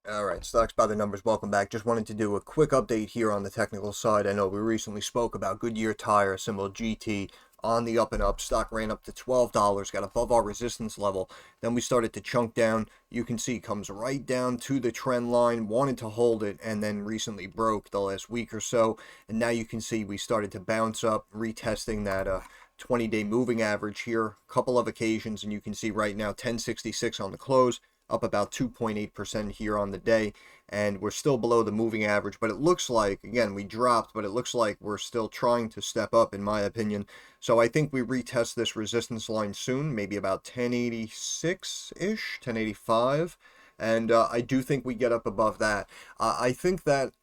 All right, stocks by the numbers. Welcome back. Just wanted to do a quick update here on the technical side. I know we recently spoke about Goodyear tire, symbol GT, on the up and up. Stock ran up to $12, got above our resistance level. Then we started to chunk down. You can see comes right down to the trend line, wanted to hold it, and then recently broke the last week or so. And now you can see we started to bounce up, retesting that 20-day moving average here, a couple of occasions, and you can see right now 1066 on the close, up about 2.8% here on the day, and we're still below the moving average, but it looks like, again, we dropped, but it looks like we're still trying to step up, in my opinion. So I think we retest this resistance line soon, maybe about 1086-ish, 1085, and I do think we get up above that. I think that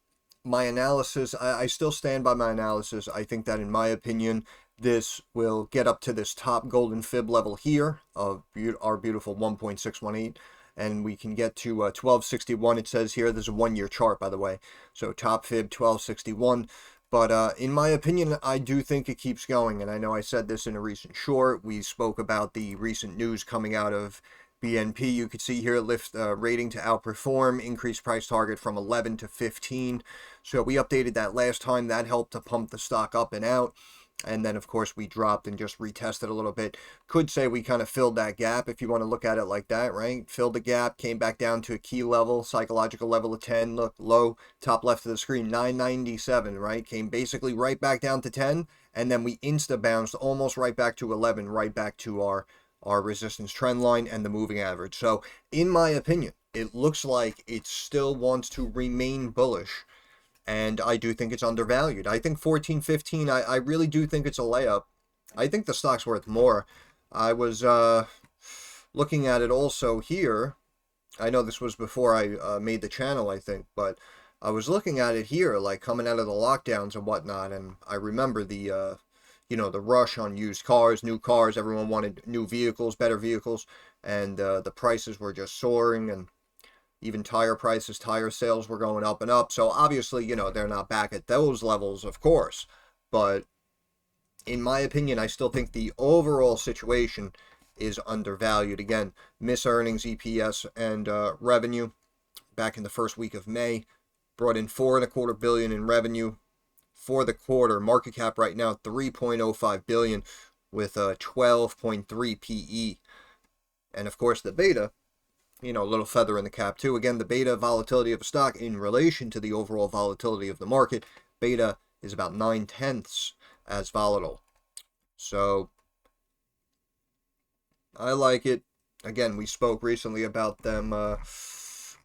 my analysis, I still stand by my analysis. I think that, in my opinion, this will get up to this top golden fib level here of our beautiful 1.618, and we can get to 1261. It says here, there's a 1-year chart, by the way. So top fib 1261. But in my opinion, I do think it keeps going. And I know I said this in a recent short. We spoke about the recent news coming out of BNP. You could see here, lift rating to outperform, increase price target from 11 to 15. So we updated that last time. That helped to pump the stock up and out. And then, of course, we dropped and just retested a little bit. Could say we kind of filled that gap if you want to look at it like that, right? Filled the gap, came back down to a key level, psychological level of 10. Look, low, top left of the screen, 997, right? Came basically right back down to 10. And then we insta-bounced almost right back to 11, right back to our resistance trend line and the moving average. So, in my opinion, it looks like it still wants to remain bullish, and I do think it's undervalued. I think 14.15, I really do think it's a layup. I think the stock's worth more. I was looking at it also here. I know this was before I made the channel, I think, but I was looking at it here, like coming out of the lockdowns and whatnot, and I remember the rush on used cars, new cars. Everyone wanted new vehicles, better vehicles, and the prices were just soaring, and even tire prices, tire sales were going up and up. So obviously, they're not back at those levels, of course. But in my opinion, I still think the overall situation is undervalued. Again, miss earnings, EPS, and revenue back in the first week of May brought in 4.25 billion in revenue for the quarter. Market cap right now 3.05 billion with a 12.3 PE. And of course, the beta, a little feather in the cap too. Again, the beta volatility of a stock in relation to the overall volatility of the market, beta is about 9/10 as volatile. So I like it. Again, we spoke recently about them, what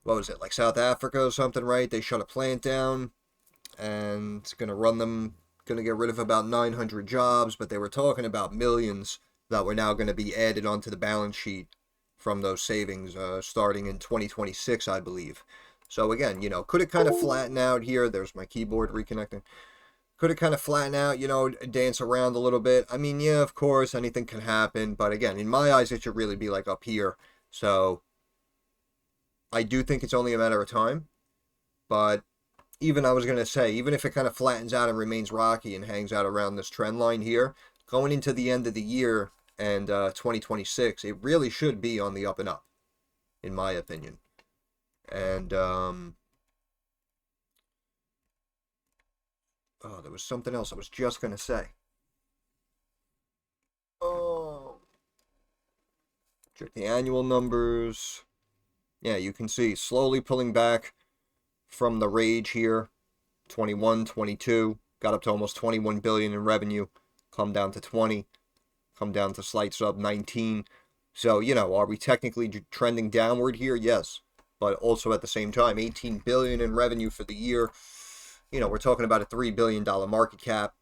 was it, like South Africa or something, right? They shut a plant down and it's going to get rid of about 900 jobs, but they were talking about millions that were now going to be added onto the balance sheet from those savings starting in 2026, I believe. So again, could it kind of flatten out here? There's my keyboard reconnecting. Could it kind of flatten out, dance around a little bit? I mean, yeah, of course, anything can happen. But again, in my eyes, it should really be like up here. So I do think it's only a matter of time. But I was going to say, even if it kind of flattens out and remains rocky and hangs out around this trend line here, going into the end of the year and 2026, it really should be on the up and up, in my opinion. And there was something else I was just gonna say. Oh, check the annual numbers. Yeah, you can see slowly pulling back from the rage here. 21, 22, got up to almost 21 billion in revenue, come down to 20, come down to slight sub 19. So, are we technically trending downward here? Yes. But also at the same time, 18 billion in revenue for the year. We're talking about a $3 billion market cap.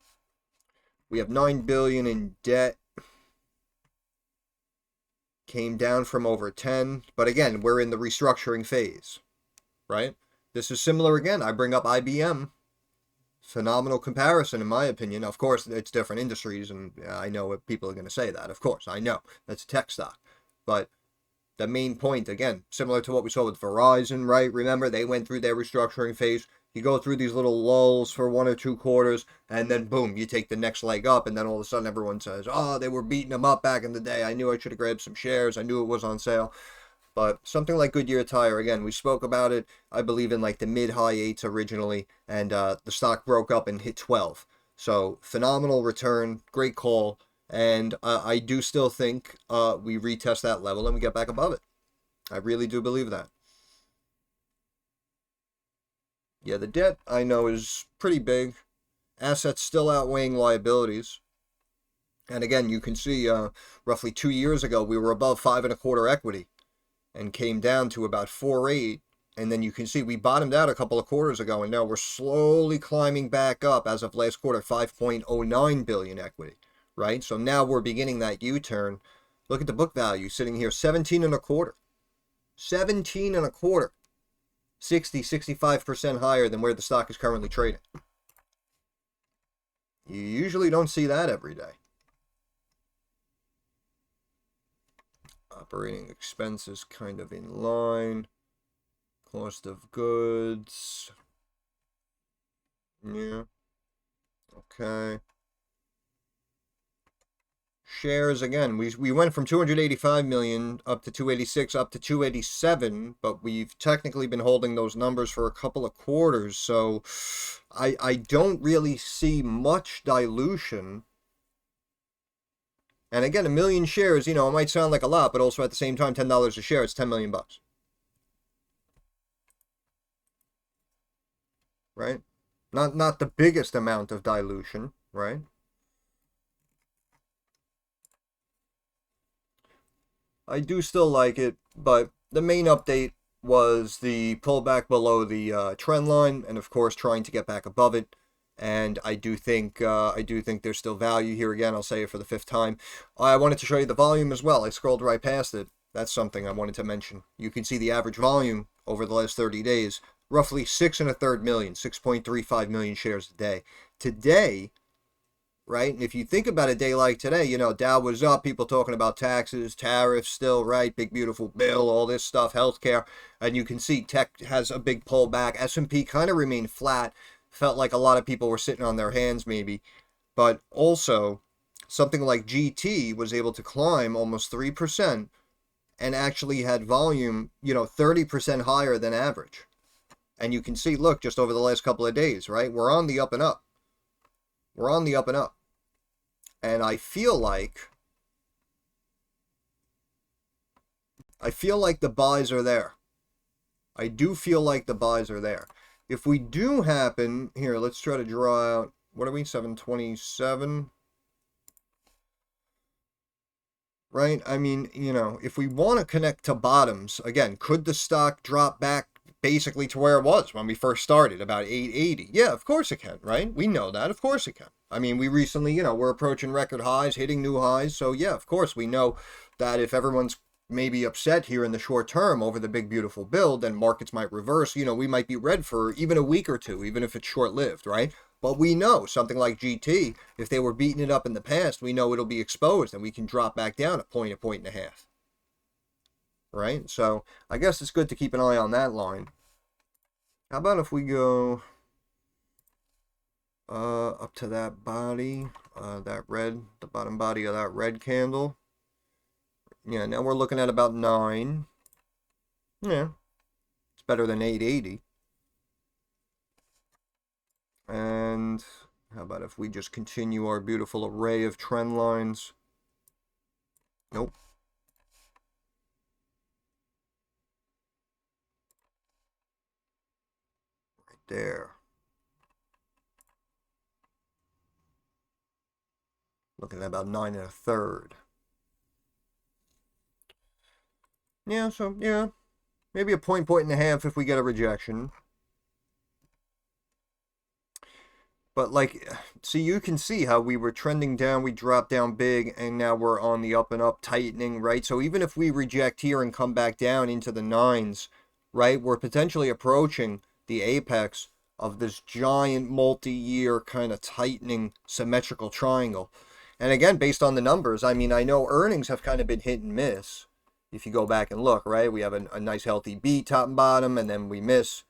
We have 9 billion in debt. Came down from over 10. But again, we're in the restructuring phase, right? This is similar again. I bring up IBM. Phenomenal comparison, in my opinion. Of course, it's different industries, and I know what people are going to say that. Of course, I know. That's a tech stock. But the main point, again, similar to what we saw with Verizon, right? Remember, they went through their restructuring phase. You go through these little lulls for 1 or 2 quarters, and then boom, you take the next leg up, and then all of a sudden everyone says, oh, they were beating them up back in the day. I knew I should have grabbed some shares. I knew it was on sale. But something like Goodyear Tire, again, we spoke about it, I believe, in like the mid-high eights originally, and the stock broke up and hit 12. So phenomenal return, great call, and I do still think we retest that level and we get back above it. I really do believe that. Yeah, the debt I know is pretty big. Assets still outweighing liabilities. And again, you can see roughly 2 years ago we were above 5.25 equity and came down to about 4.8. And then you can see we bottomed out a couple of quarters ago, and now we're slowly climbing back up as of last quarter, 5.09 billion equity, right? So now we're beginning that U-turn. Look at the book value sitting here, 17.25. 17.25. 65% higher than where the stock is currently trading. You usually don't see that every day. Operating expenses kind of in line. Cost of goods. Yeah. Okay. Shares, again, we went from 285 million up to 286 up to 287, but we've technically been holding those numbers for a couple of quarters, so I don't really see much dilution. And again, 1 million shares, it might sound like a lot, but also at the same time, $10 a share, it's 10 million bucks. Right? Not the biggest amount of dilution, right? I do still like it, but the main update was the pullback below the trend line, and of course trying to get back above it. And I do think there's still value here. Again, I'll say it for the 5th time. I wanted to show you the volume as well. I scrolled right past it. That's something I wanted to mention. You can see the average volume over the last 30 days, roughly 6.33 million, 6.35 million shares a day. Today, right? And if you think about a day like today, Dow was up, people talking about taxes, tariffs still, right? Big beautiful bill, all this stuff, healthcare. And you can see tech has a big pullback. S&P kind of remained flat. Felt like a lot of people were sitting on their hands maybe. But also, something like GT was able to climb almost 3% and actually had volume, 30% higher than average. And you can see, look, just over the last couple of days, right? We're on the up and up. We're on the up and up. And I feel like the buys are there. I do feel like the buys are there. If we do happen, here, let's try to draw out, what are we, 727? Right? I mean, if we want to connect to bottoms, again, could the stock drop back basically to where it was when we first started, about 880? Yeah, of course it can, right? We know that, of course it can. I mean, we recently, we're approaching record highs, hitting new highs. So yeah, of course, we know that if everyone's maybe upset here in the short term over the big beautiful build, then markets might reverse. We might be red for even a week or two, even if it's short-lived, right? But we know something like GT, if they were beating it up in the past, we know it'll be exposed and we can drop back down a point and a half. Right? So I guess it's good to keep an eye on that line. How about if we go up to that body, that red, the bottom body of that red candle. Yeah, now we're looking at about 9. Yeah, it's better than 880. And how about if we just continue our beautiful array of trend lines? Nope. Right there. Looking at about 9 1/3. Yeah, so yeah, maybe a point and a half if we get a rejection. But see, you can see how we were trending down, we dropped down big, and now we're on the up and up tightening, right? So even if we reject here and come back down into the 9s, right, we're potentially approaching the apex of this giant multi-year kind of tightening symmetrical triangle. And again, based on the numbers, I mean, I know earnings have kind of been hit and miss. If you go back and look, right, we have a nice healthy beat top and bottom, and then we miss,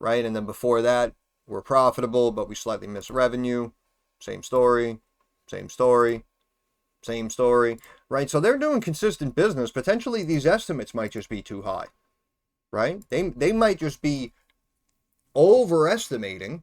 right? And then before that, we're profitable, but we slightly miss revenue. Same story, same story, same story, right? So they're doing consistent business. Potentially these estimates might just be too high, right? They might just be overestimating,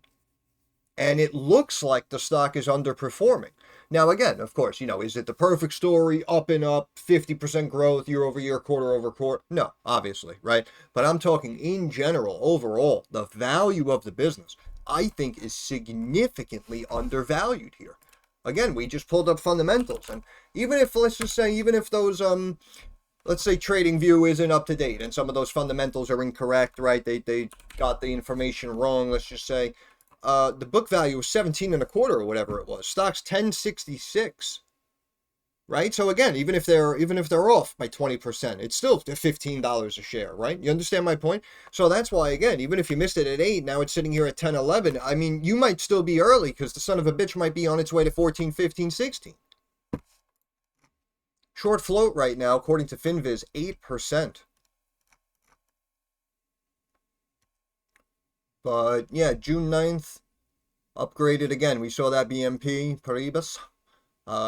and it looks like the stock is underperforming. Now, again, of course, is it the perfect story, up and up, 50% growth year over year, quarter over quarter? No, obviously, right? But I'm talking in general, overall, the value of the business, I think, is significantly undervalued here. Again, we just pulled up fundamentals, and even if, let's just say, even if those, let's say TradingView isn't up to date and some of those fundamentals are incorrect, right? They got the information wrong, let's just say, the book value was 17 and a quarter or whatever it was. Stock's 1066, right? So again, even if they're off by 20%, it's still $15 a share, right? You understand my point? So that's why, again, even if you missed it at 8, now it's sitting here at 10, 11. I mean, you might still be early because the son of a bitch might be on its way to 14, 15, 16. Short float right now, according to FinViz, 8%. But yeah, June 9th, upgraded again. We saw that BNP Paribas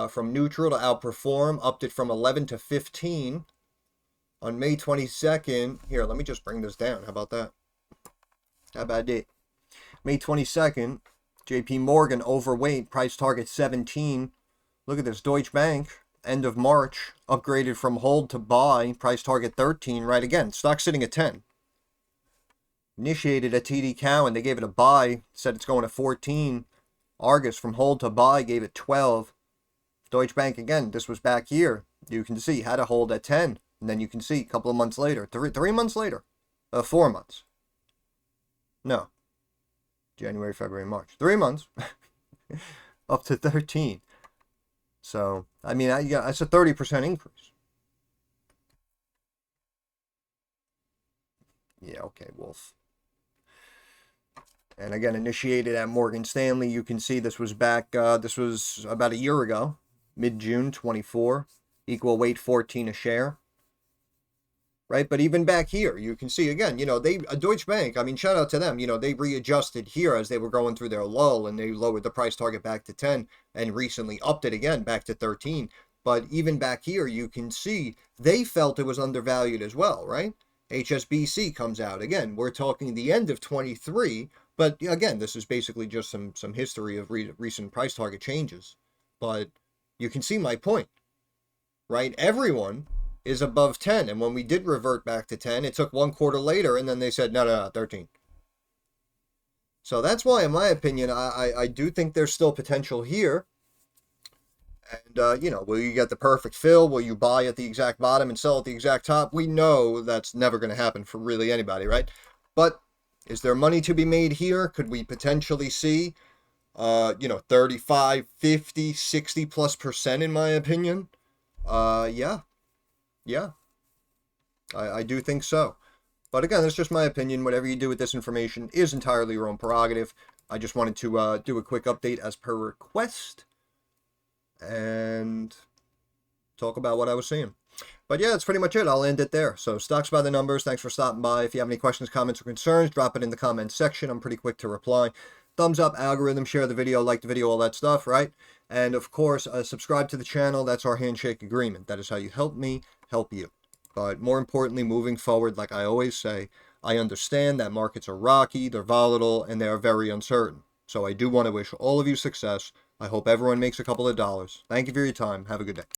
from neutral to outperform, upped it from 11 to 15. On May 22nd, here, let me just bring this down. How about that? How about it? May 22nd, JP Morgan overweight, price target 17. Look at this, Deutsche Bank, end of March, upgraded from hold to buy, price target 13. Right again, stock sitting at 10. Initiated at TD Cowen, they gave it a buy, said it's going to 14. Argus from hold to buy gave it 12. Deutsche Bank, again, this was back here. You can see, had a hold at 10. And then you can see a couple of months later, 3 months later, 4 months. No. January, February, March. 3 months. Up to 13. So, I mean, that's a 30% increase. Yeah, okay, Wolf. And again, initiated at Morgan Stanley. You can see this was back, this was about a year ago, mid-June 24, equal weight 14 a share. Right, but even back here, you can see again, Deutsche Bank, I mean, shout out to them, they readjusted here as they were going through their lull, and they lowered the price target back to 10 and recently upped it again back to 13. But even back here, you can see they felt it was undervalued as well, right? HSBC comes out again. We're talking the end of 23. But again, this is basically just some history of recent price target changes. But you can see my point, right? Everyone is above 10. And when we did revert back to 10, it took 1 quarter later, and then they said, no, 13. So that's why, in my opinion, I do think there's still potential here. And, will you get the perfect fill? Will you buy at the exact bottom and sell at the exact top? We know that's never going to happen for really anybody, right? But is there money to be made here? Could we potentially see, 35, 50, 60 plus percent, in my opinion? Yeah. I do think so. But again, that's just my opinion. Whatever you do with this information is entirely your own prerogative. I just wanted to do a quick update as per request and talk about what I was seeing. But yeah, that's pretty much it. I'll end it there. So stocks by the numbers. Thanks for stopping by. If you have any questions, comments, or concerns, drop it in the comments section. I'm pretty quick to reply. Thumbs up, algorithm, share the video, like the video, all that stuff, right? And of course, subscribe to the channel. That's our handshake agreement. That is how you help me help you. But more importantly, moving forward, like I always say, I understand that markets are rocky, they're volatile, and they are very uncertain. So I do want to wish all of you success. I hope everyone makes a couple of dollars. Thank you for your time. Have a good day.